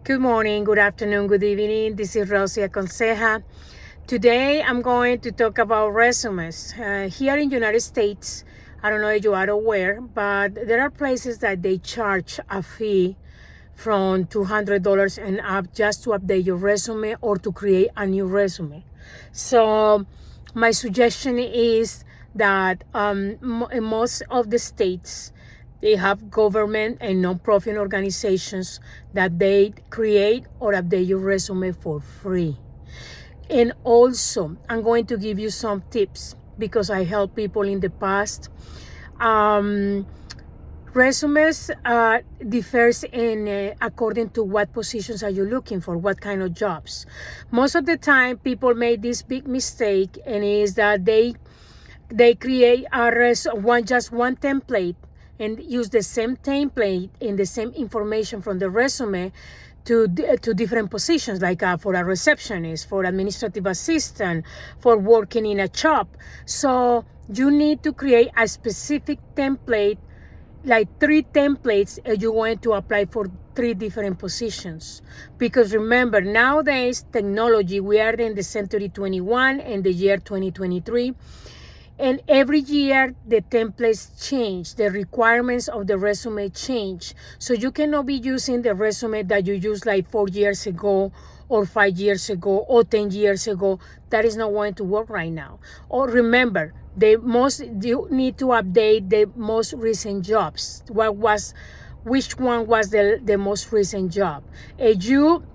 Good morning, good afternoon, good evening. This is Rosie Aconseja. Today I'm going to talk about resumes. Here in the United States, I don't know if you are aware, but there are places that they charge a fee from $200 and up just to update your resume or to create a new resume. So my suggestion is that in most of the states, they have government and non-profit organizations that they create or update your resume for free. And also, I'm going to give you some tips because I helped people in the past. Resumes differs in according to what positions are you looking for, what kind of jobs. Most of the time, people make this big mistake, and is that they create just one template and use the same template and the same information from the resume to different positions, like for a receptionist, for administrative assistant, for working in a shop. So you need to create a specific template, like 3 templates, and you're going to apply for 3 different positions. Because remember, nowadays, technology, we are in the century 21 and the year 2023. And every year, the templates change, the requirements of the resume change. So you cannot be using the resume that you used like 4 years ago or 5 years ago or 10 years ago. That is not going to work right now. Or remember, you need to update the most recent jobs. Which one was the most recent job? If you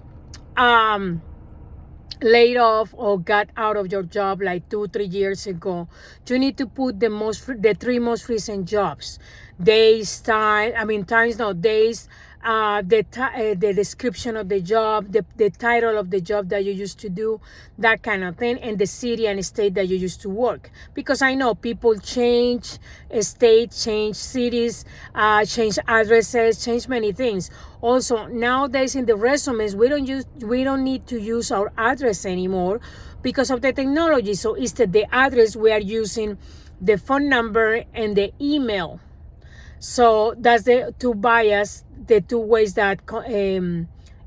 laid off or got out of your job like 2-3 years ago, you need to put the 3 most recent jobs, days, the description of the job, the title of the job that you used to do, that kind of thing, and the city and state that you used to work. Because I know people change states, change cities, change addresses, change many things. Also, nowadays in the resumes, we don't need to use our address anymore because of the technology. So instead the address, we are using the phone number and the email. So that's the 2 bias, the 2 ways that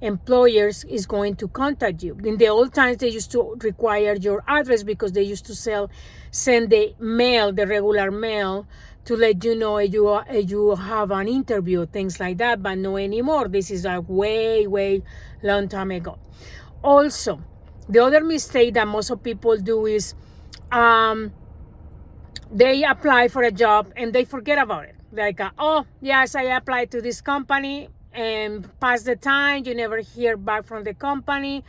employers is going to contact you. In the old times, they used to require your address because they used to send the mail, the regular mail, to let you know if you have an interview, things like that, but no anymore. This is a way long time ago. Also, the other mistake that most of people do is they apply for a job and they forget about it. Like, oh, yes, I applied to this company and pass the time, you never hear back from the company.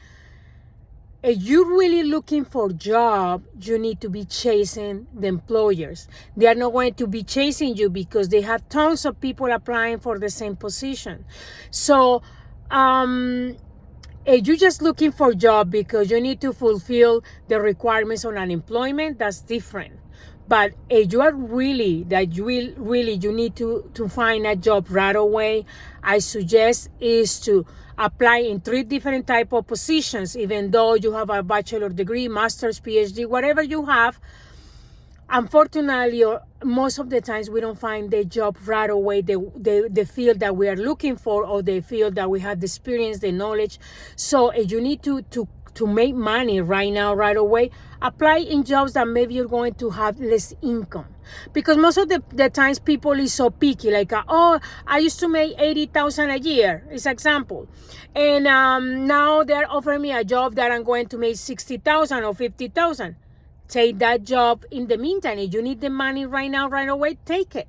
If you're really looking for a job, you need to be chasing the employers. They are not going to be chasing you because they have tons of people applying for the same position. So, if you're just looking for a job because you need to fulfill the requirements on unemployment, that's different. But if you are really you need to find a job right away, I suggest is to apply in 3 different type of positions. Even though you have a bachelor degree, master's, PhD, whatever you have, unfortunately, or most of the times we don't find the job right away, the field that we are looking for, or the field that we have the experience, the knowledge. So if you need to make money right now, right away, apply in jobs that maybe you're going to have less income. Because most of the times people is so picky, like, oh, I used to make $80,000 a year, is example. And now they're offering me a job that I'm going to make $60,000 or $50,000. Take that job in the meantime. If you need the money right now, right away, take it.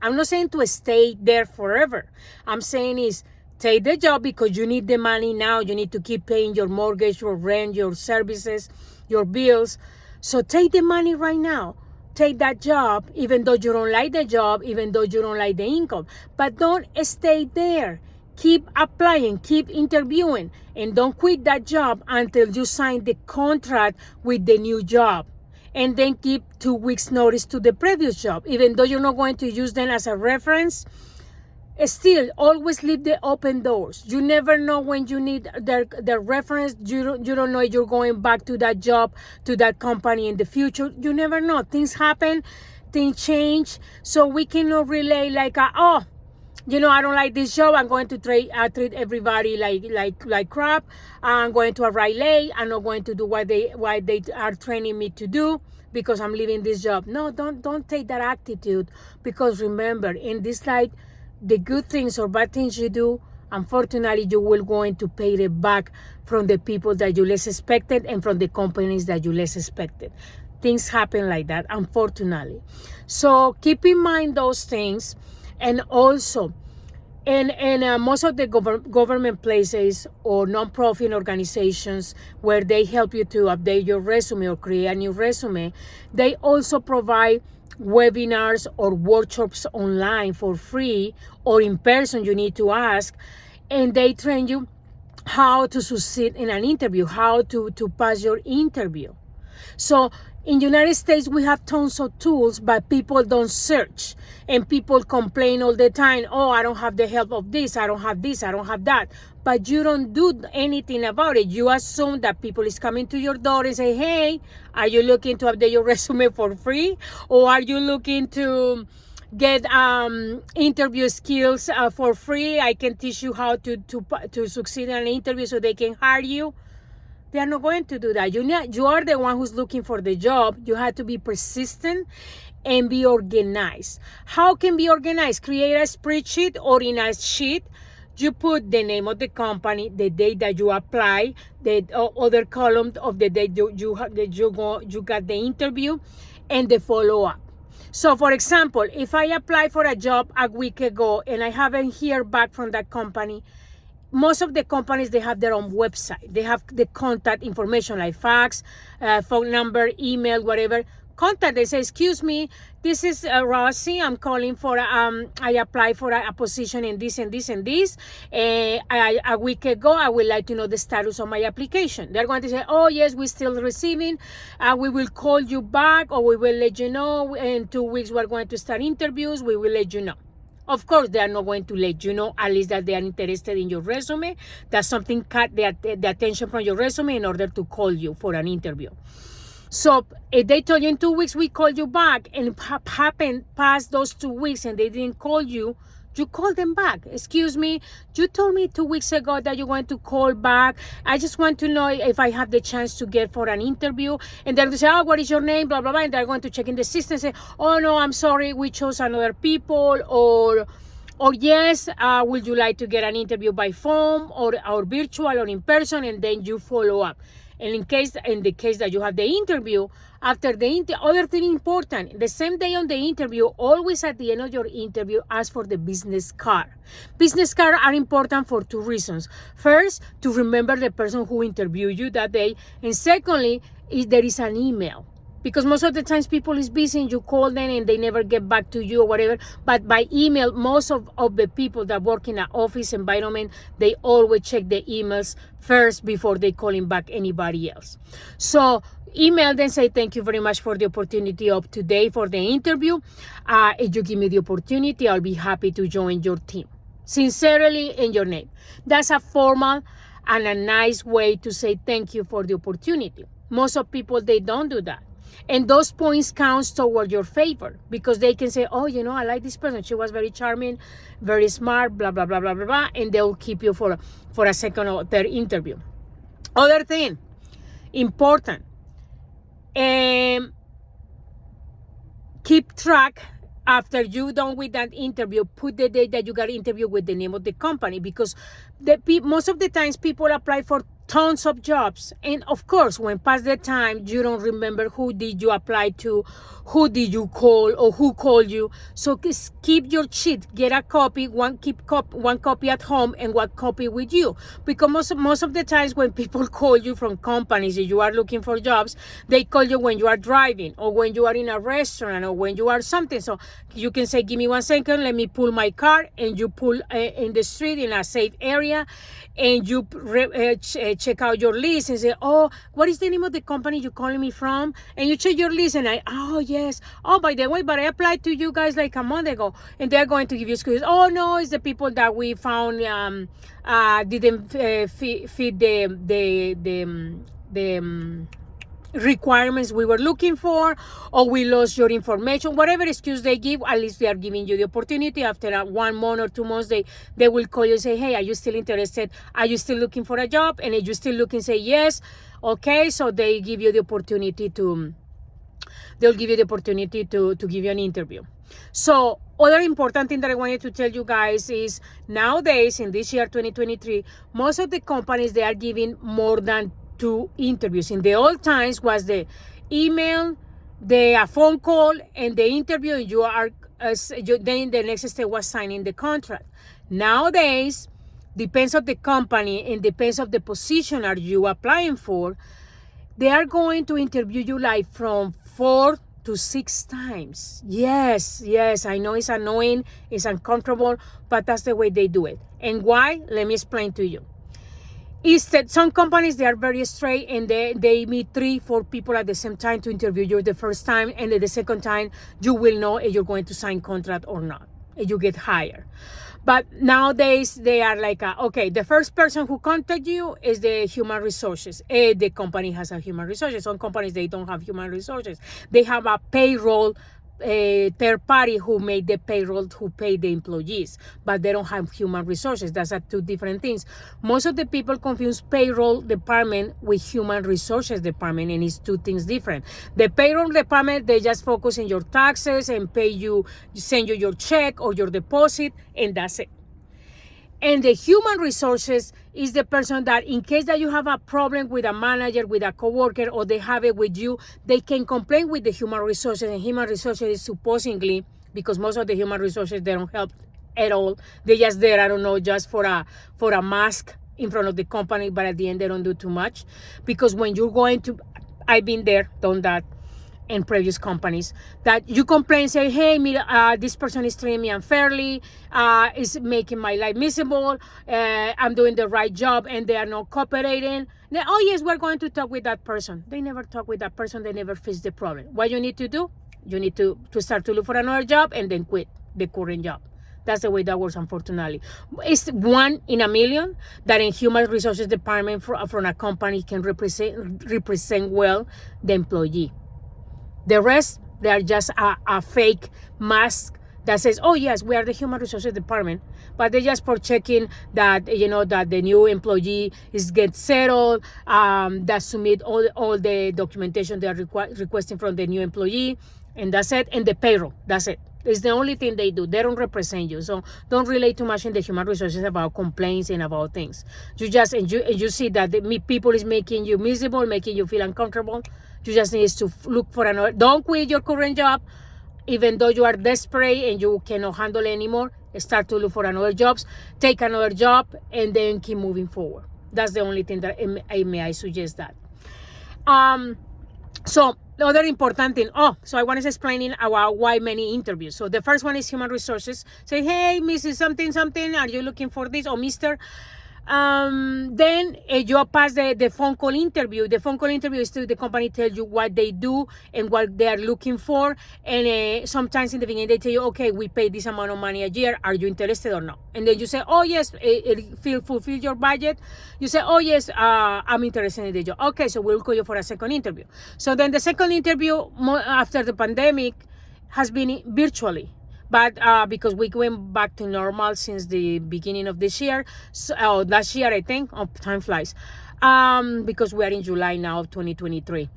I'm not saying to stay there forever. I'm saying is, take the job because you need the money now. You need to keep paying your mortgage, your rent, your services, your bills. So take the money right now. Take that job, even though you don't like the job, even though you don't like the income. But don't stay there. Keep applying, keep interviewing, and don't quit that job until you sign the contract with the new job. And then keep 2 weeks notice to the previous job. Even though you're not going to use them as a reference, still always leave the open doors. You never know when you need the reference. You don't know if you're going back to that job, to that company in the future. You never know. Things happen, things change. So we cannot relay like, oh, I don't like this job. I'm going to treat everybody like crap. I'm going to arrive late. I'm not going to do what they are training me to do because I'm leaving this job. No, don't take that attitude, because remember, in this life, the good things or bad things you do, unfortunately, you will going to pay it back from the people that you less expected and from the companies that you less expected. Things happen like that, unfortunately. So keep in mind those things. And also, most of the government places or non-profit organizations where they help you to update your resume or create a new resume, they also provide webinars or workshops online for free or in person. You need to ask, and they train you how to succeed in an interview, how to pass your interview. So in the United States, we have tons of tools, but people don't search. And people complain all the time, oh, I don't have the help of this, I don't have this, I don't have that. But you don't do anything about it. You assume that people is coming to your door and say, hey, are you looking to update your resume for free? Or are you looking to get interview skills for free? I can teach you how to succeed in an interview so they can hire you. They are not going to do that. You are the one who's looking for the job. You have to be persistent and be organized. How can be organized? Create a spreadsheet, or in a sheet, you put the name of the company, the date that you apply, the other column of the date you got the interview, and the follow-up. So, for example, if I apply for a job a week ago and I haven't heard back from that company, most of the companies, they have their own website. They have the contact information like fax, phone number, email, whatever. Contact, they say, excuse me, this is Rosie. I'm calling for, I applied for a position in this and this and this. A week ago, I would like to know the status of my application. They're going to say, oh, yes, we're still receiving. We will call you back, or we will let you know. In 2 weeks, we're going to start interviews. We will let you know. Of course, they are not going to let you know, at least that they are interested in your resume, that something caught the attention from your resume in order to call you for an interview. So if they told you in 2 weeks, we call you back, and happened past those 2 weeks and they didn't call you, you call them back. Excuse me, you told me 2 weeks ago that you want to call back. I just want to know if I have the chance to get for an interview. And they're going to say, oh, what is your name? Blah, blah, blah. And they're going to check in the system and say, oh, no, I'm sorry, we chose another people. Or yes, would you like to get an interview by phone or virtual or in person? And then you follow up. And in the case that you have the interview, after the other thing important, the same day on the interview, always at the end of your interview, ask for the business card. Business cards are important for 2 reasons. First, to remember the person who interviewed you that day. And secondly, there is an email. Because most of the times people is busy and you call them and they never get back to you or whatever. But by email, most of the people that work in an office environment, they always check the emails first before they calling back anybody else. So email them, say thank you very much for the opportunity of today for the interview. If you give me the opportunity, I'll be happy to join your team. Sincerely, in your name. That's a formal and a nice way to say thank you for the opportunity. Most of people, they don't do that. And those points count toward your favor, because they can say, oh, I like this person. She was very charming, very smart, blah, blah, blah, blah, blah, blah. And they'll keep you for a second or third interview. Other thing, important, keep track. After you're done with that interview, put the date that you got interviewed with the name of the company, because most of the times people apply for tons of jobs, and of course, when past the time, you don't remember who did you apply to, who did you call, or who called you. So keep your sheet, get a copy, one copy at home and one copy with you, because most of the times when people call you from companies, if you are looking for jobs, they call you when you are driving, or when you are in a restaurant, or when you are something. So you can say, give me 1 second, let me pull my car, and you pull in the street in a safe area, and you check out your list and say, oh, what is the name of the company you're calling me from? And you check your list and oh, yes. Oh, by the way, but I applied to you guys like a month ago. And they're going to give you excuses. Oh, no, it's the people that we found didn't fit the requirements we were looking for, or we lost your information, whatever excuse they give. At least they are giving you the opportunity. After 1 month or 2 months, they will call you and say, hey, are you still interested? Are you still looking for a job? And if you're still looking, say yes. Okay, so they give you the opportunity to they'll give you the opportunity to give you an interview. So other important thing that I wanted to tell you guys is nowadays in this year 2023, most of the companies, they are giving more than 2 interviews. In the old times was the email, the phone call, and the interview, and you are then the next step was signing the contract. Nowadays, depends on the company and depends on the position are you applying for, they are going to interview you like from 4 to 6 times. Yes, I know it's annoying, it's uncomfortable, but that's the way they do it. And why? Let me explain to you. Is that some companies, they are very straight, and they meet 3-4 people at the same time to interview you the first time, and then the second time you will know if you're going to sign contract or not, if you get hired. But nowadays they are like, okay, the first person who contact you is the human resources. The company has a human resources. Some companies, they don't have human resources. They have a payroll, third party who made the payroll, who pay the employees, but they don't have human resources. That's 2 different things. Most of the people confuse payroll department with human resources department, and it's 2 things different. The payroll department, they just focus on your taxes and pay you, send you your check or your deposit, and that's it. And the human resources is the person that, in case that you have a problem with a manager, with a coworker, or they have it with you, they can complain with the human resources. And human resources is supposedly, because most of the human resources, they don't help at all. They just there, I don't know, just for a mask in front of the company, but at the end they don't do too much. Because when you're going to, I've been there, done that in previous companies, that you complain, say, hey, this person is treating me unfairly, is making my life miserable, I'm doing the right job, and they are not cooperating. Then, oh yes, we're going to talk with that person. They never talk with that person. They never fix the problem. What you need to do, you need to start to look for another job and then quit the current job. That's the way that works, unfortunately. It's 1 in a million that in human resources department from a company can represent well the employee. The rest, they are just a fake mask that says, oh yes, we are the human resources department, but they're just for checking that, that the new employee is get settled, that submit all the documentation they are requesting from the new employee, and that's it. And the payroll, that's it. It's the only thing they do. They don't represent you, so don't relate too much in the human resources about complaints and about things. You just and you see that the people is making you miserable, making you feel uncomfortable. You just need to look for another. Don't quit your current job, even though you are desperate and you cannot handle it anymore. Start to look for another jobs. Take another job and then keep moving forward. That's the only thing that I suggest that. So the other important thing. So I was explaining about why many interviews. So the first one is human resources. Say, hey, Mrs. Something, are you looking for this? Or Mr. Then you pass the phone call interview. The phone call interview is to the company tell you what they do and what they are looking for. And sometimes in the beginning they tell you, okay, we pay this amount of money a year. Are you interested or not? And then you say, oh yes, it fulfill your budget. You say, oh yes, I'm interested in the job. Okay, so we'll call you for a second interview. So then the second interview after the pandemic has been virtually. But because we went back to normal since the beginning of this year, so, last year I think, time flies, because we are in July now of 2023.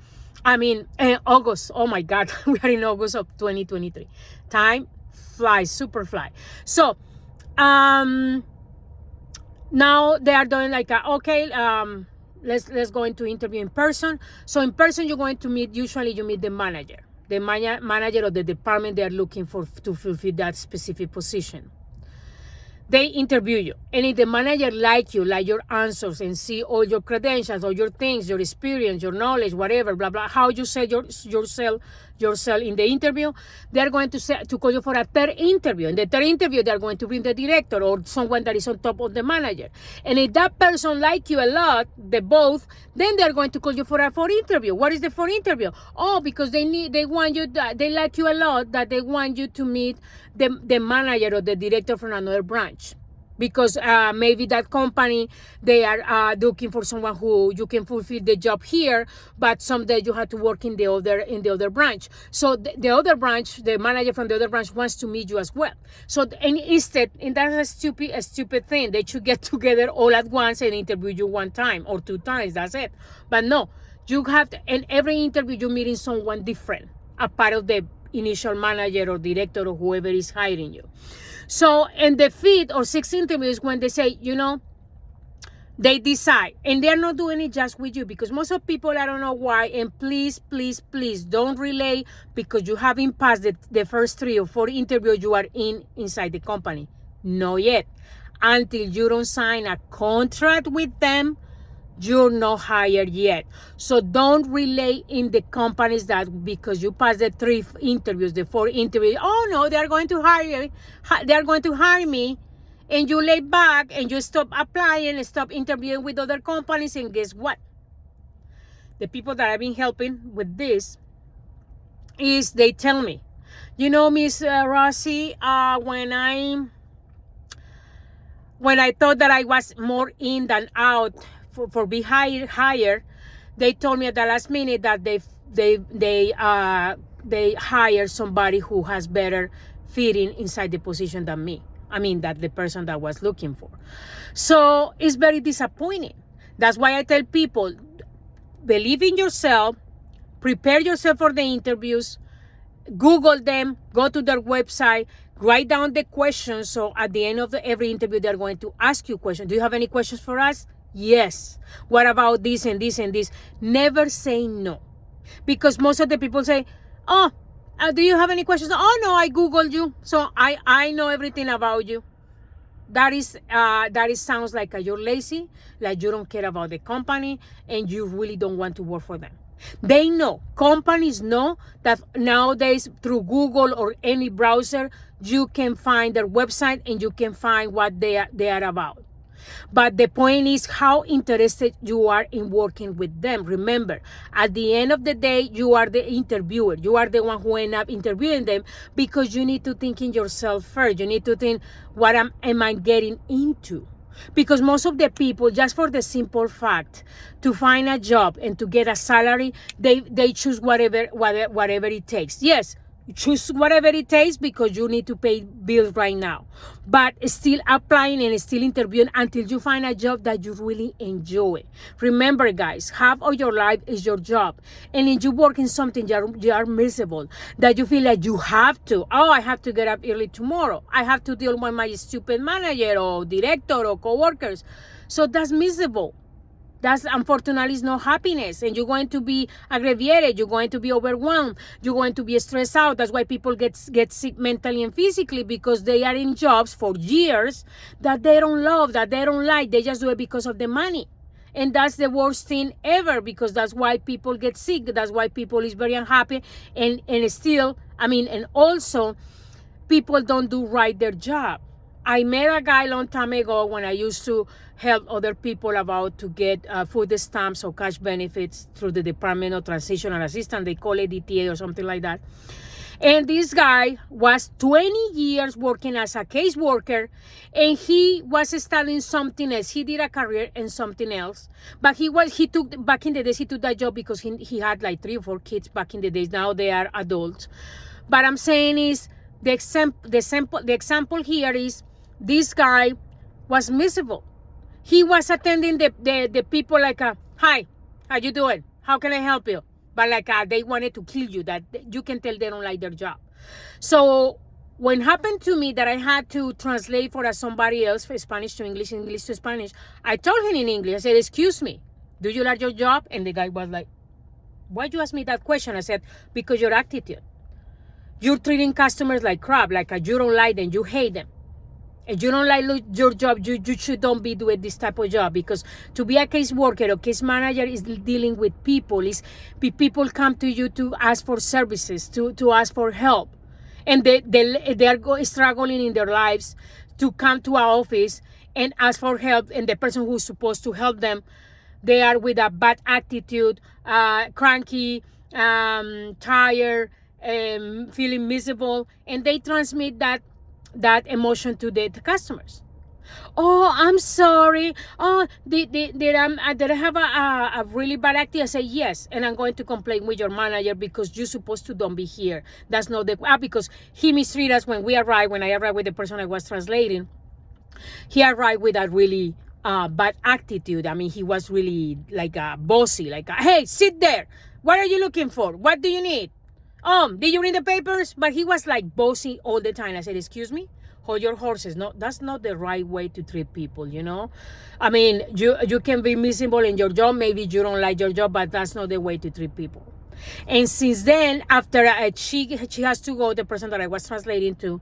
I mean, August, oh my God, we are in August of 2023. Time flies, super fly. So, now they are doing like, let's go into interview in person. So in person, you're going to usually you meet the manager. The manager of the department they are looking for to fulfill that specific position. They interview you, and if the manager like your answers and see all your credentials, all your things, your experience, your knowledge, whatever, blah blah, how you say yourself in the interview, they are going to call you for a third interview. In the third interview, they are going to bring the director or someone that is on top of the manager. And if that person like you a lot, they both, then they are going to call you for a fourth interview. What is the fourth interview? Oh, because they want you, they like you a lot, that they want you to meet the manager or the director from another branch. because maybe that company, they are looking for someone who you can fulfill the job here, but someday you have to work in the other branch. So the other branch, the manager from the other branch wants to meet you as well. So and instead, and that's a stupid thing. They should get together all at once and interview you one time or two times. That's it. But no, you have to, in every interview you're meeting someone different, a part of the initial manager or director or whoever is hiring you. So in the fifth or sixth interview is when they say, they decide, and they're not doing it just with you, because most of people, I don't know why, and please don't relay because you haven't passed the first 3 or 4 interviews you are inside the company. Not yet. Until you don't sign a contract with them, you're not hired yet. So don't relay in the companies that because you passed the 3 interviews, the 4 interviews, oh no, they're going to hire me, and you lay back and you stop applying and stop interviewing with other companies. And guess what? The people that I've been helping with this is they tell me, Miss Rossi, when I thought that I was more in than out for be hired, they told me at the last minute that they hire somebody who has better fitting inside the position than me. I mean, that the person that was looking for. So it's very disappointing. That's why I tell people, believe in yourself, prepare yourself for the interviews, Google them, go to their website, write down the questions. So at the end of every interview, they're going to ask you questions. Do you have any questions for us? Yes. What about this and this and this? Never say no. Because most of the people say, oh, do you have any questions? Oh, no, I Googled you. So I know everything about you. That sounds like you're lazy, like you don't care about the company, and you really don't want to work for them. They know, companies know that nowadays through Google or any browser, you can find their website and you can find what they are about. But the point is how interested you are in working with them. Remember, at the end of the day, you are the interviewer. You are the one who end up interviewing them, because you need to think in yourself first. You need to think, what am I getting into? Because most of the people, just for the simple fact to find a job and to get a salary, they choose whatever it takes. Yes, choose whatever it takes because you need to pay bills right now, but still applying and still interviewing until you find a job that you really enjoy. Remember, guys, half of your life is your job, and if you work in something you are miserable, that you feel like you have to, I have to get up early tomorrow, I have to deal with my stupid manager or director or co-workers, so that's miserable. That's unfortunately is no happiness, and you're going to be aggravated, you're going to be overwhelmed, you're going to be stressed out. That's why people get sick mentally and physically, because they are in jobs for years that they don't love, that they don't like. They just do it because of the money. And that's the worst thing ever, because that's why people get sick. That's why people is very unhappy, and still, and also people don't do right their job. I met a guy a long time ago when I used to help other people about to get food stamps or cash benefits through the Department of Transitional Assistance. They call it DTA or something like that. And this guy was 20 years working as a caseworker, and he was studying something else. He did a career in something else, but back in the days, he took that job because he had like 3 or 4 kids back in the days. Now they are adults. But I'm saying is, the example here is, this guy was miserable. He was attending the people like, hi, how you doing? How can I help you? But like they wanted to kill you, that you can tell they don't like their job. So when happened to me that I had to translate for somebody else, for Spanish to English, English to Spanish, I told him in English, I said, excuse me, do you like your job? And the guy was like, why'd you ask me that question? I said, because your attitude. You're treating customers like crap, like you don't like them, you hate them. If you don't like your job, you shouldn't be doing this type of job, because to be a case worker or case manager is dealing with people. People come to you to ask for services, to ask for help. And they are struggling in their lives to come to our office and ask for help. And the person who's supposed to help them, they are with a bad attitude, cranky, tired, feeling miserable. And they transmit that emotion to the customers. Oh, I'm sorry. Oh, did I have a really bad acting? I say yes, and I'm going to complain with your manager because you're supposed to don't be here. That's not the because he mistreated us when we arrived. When I arrived with the person I was translating, he arrived with a really bad attitude. I mean, he was really like a bossy, like, hey, sit there. What are you looking for? What do you need? Did you read the papers? But he was like bossy all the time. I said, excuse me? Hold your horses. No, that's not the right way to treat people, you know? I mean, you can be miserable in your job. Maybe you don't like your job, but that's not the way to treat people. And since then, after she has to go, the person that I was translating to,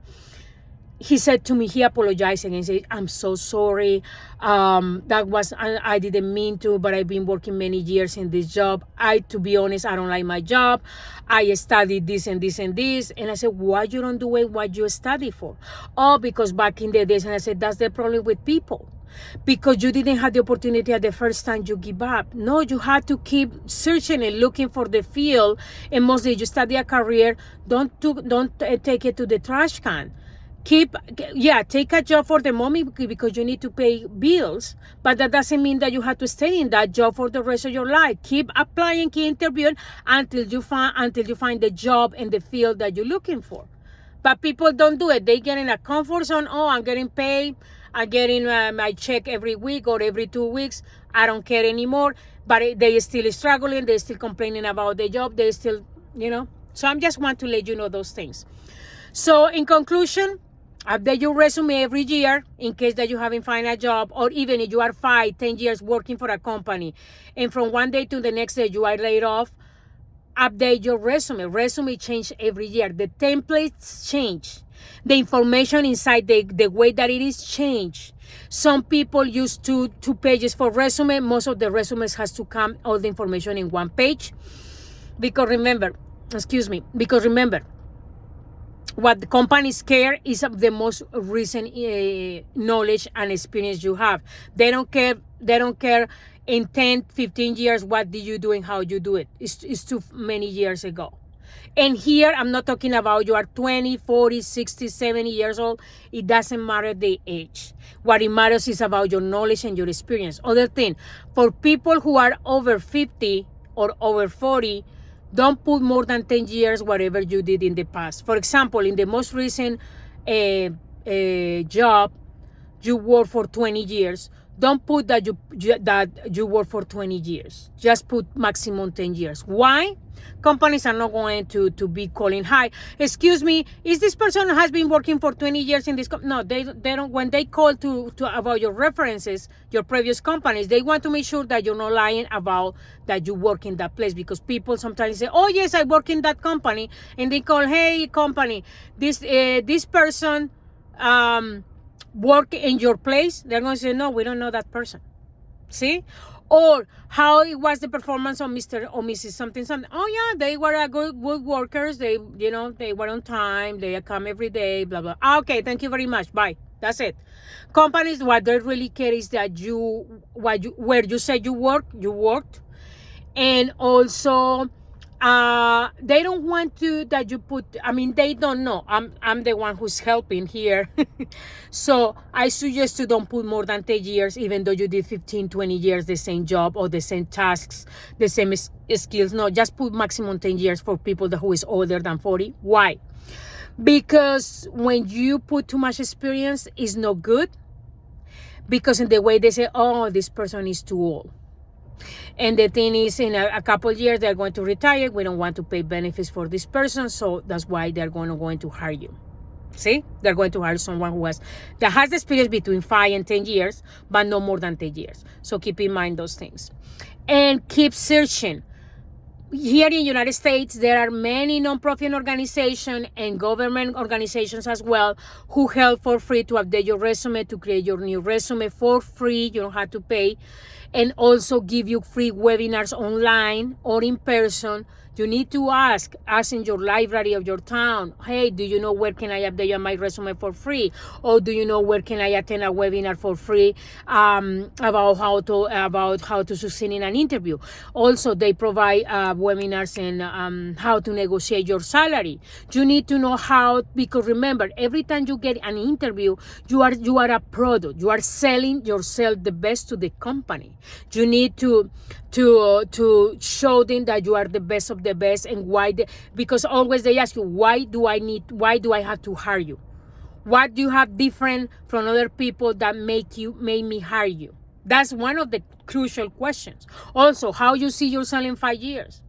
he said to me, he apologized and said, I'm so sorry. That was, I didn't mean to, but I've been working many years in this job. To be honest, I don't like my job. I studied this and this and this. And I said, why you don't do it what you study for? Oh, because back in the days, and I said, that's the problem with people. Because you didn't have the opportunity at the first time you give up. No, you had to keep searching and looking for the field. And mostly you study a career, don't take it to the trash can. Take a job for the moment because you need to pay bills, but that doesn't mean that you have to stay in that job for the rest of your life. Keep applying, keep interviewing until you find the job in the field that you're looking for. But people don't do it. They get in a comfort zone. Oh, I'm getting paid. I'm getting my check every week or every 2 weeks. I don't care anymore. But they still struggling. They're still complaining about the job. They still, So I just want to let you know those things. So in conclusion, update your resume every year in case that you haven't found a job, or even if you are 5-10 years working for a company and from one day to the next day you are laid off, update your resume. Resume change every year. The templates change. The information inside the way that it is changed. Some people use two pages for resume. Most of the resumes has to come all the information in one page. Because remember, what the companies care is of the most recent knowledge and experience you have. They don't care in 10-15 years what did you do and how you do it. It's too many years ago. And here I'm not talking about you are 20, 40, 60, 70 years old. It doesn't matter the age. What it matters is about your knowledge and your experience. Other thing, for people who are over 50 or over 40, don't put more than 10 years whatever you did in the past. For example, in the most recent job, you worked for 20 years. Don't put that you work for 20 years. Just put maximum 10 years. Why? Companies are not going to be calling, hi, excuse me, is this person has been working for 20 years in this no, they don't. When they call to about your references, your previous companies, they want to make sure that you're not lying about that you work in that place, because people sometimes say, oh yes, I work in that company, and they call, hey company, this person work in your place. They're going to say, no, we don't know that person. See? Or how it was the performance of Mr. or Mrs. something. Oh yeah, they were good workers. They were on time. They come every day, blah, blah. Okay, thank you very much. Bye. That's it. Companies, what they really care is that where you said you worked. And also, they don't want to that you put, they don't know. I'm the one who's helping here. So I suggest you don't put more than 10 years, even though you did 15, 20 years the same job or the same tasks, the same skills. No, just put maximum 10 years for people who is older than 40. Why? Because when you put too much experience, it's not good. Because in the way they say, oh, this person is too old. And the thing is, in a couple of years, they're going to retire. We don't want to pay benefits for this person. So that's why they're going to hire you. See? They're going to hire someone that has experience between 5 and 10 years, but no more than 10 years. So keep in mind those things. And keep searching. Here in the United States, there are many nonprofit organizations and government organizations as well who help for free to update your resume, to create your new resume for free. You don't have to pay. And also give you free webinars online or in person You need to ask in your library of your town, hey, do you know where can I update my resume for free? Or do you know where can I attend a webinar for free about how to succeed in an interview? Also, they provide webinars and how to negotiate your salary. You need to know how, because remember, every time you get an interview, you are a product. You are selling yourself the best to the company. You need to show them that you are the best of the best, and why because always they ask you, why do I have to hire you? What do you have different from other people that made me hire you? That's one of the crucial questions. Also, how you see yourself in 5 years.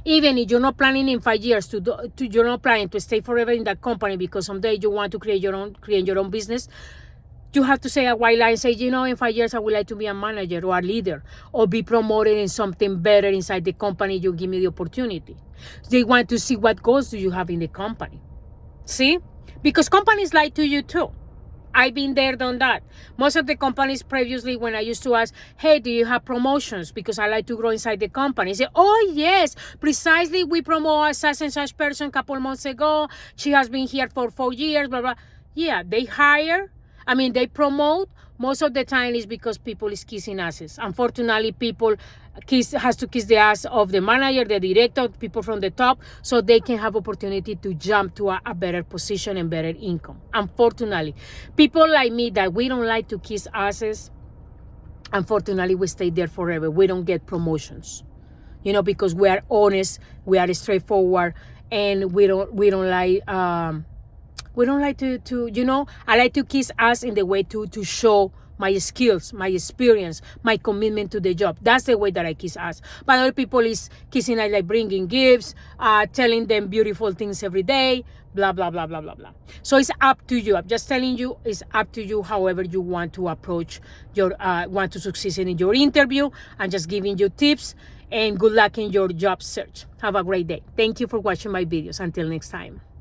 Even if you're not planning in 5 years you're not planning to stay forever in that company, because someday you want to create your own business, you have to say a white lie and say, in 5 years I would like to be a manager or a leader or be promoted in something better inside the company. You give me the opportunity. They want to see what goals do you have in the company. See? Because companies lie to you too. I've been there, done that. Most of the companies previously, when I used to ask, hey, do you have promotions? Because I like to grow inside the company. They say, oh, yes, precisely. We promote such and such person a couple months ago. She has been here for 4 years, blah, blah. Yeah, they promote. Most of the time is because people is kissing asses. Unfortunately, people has to kiss the ass of the manager, the director, people from the top, so they can have opportunity to jump to a better position and better income. Unfortunately, people like me that we don't like to kiss asses, unfortunately, we stay there forever. We don't get promotions, because we are honest, we are straightforward, and we don't like. We don't like to I like to kiss ass in the way to show my skills, my experience, my commitment to the job. That's the way that I kiss ass. But other people is kissing ass like bringing gifts, telling them beautiful things every day, blah, blah, blah, blah, blah, blah. So it's up to you. I'm just telling you, it's up to you however you want to approach want to succeed in your interview. I'm just giving you tips, and good luck in your job search. Have a great day. Thank you for watching my videos. Until next time.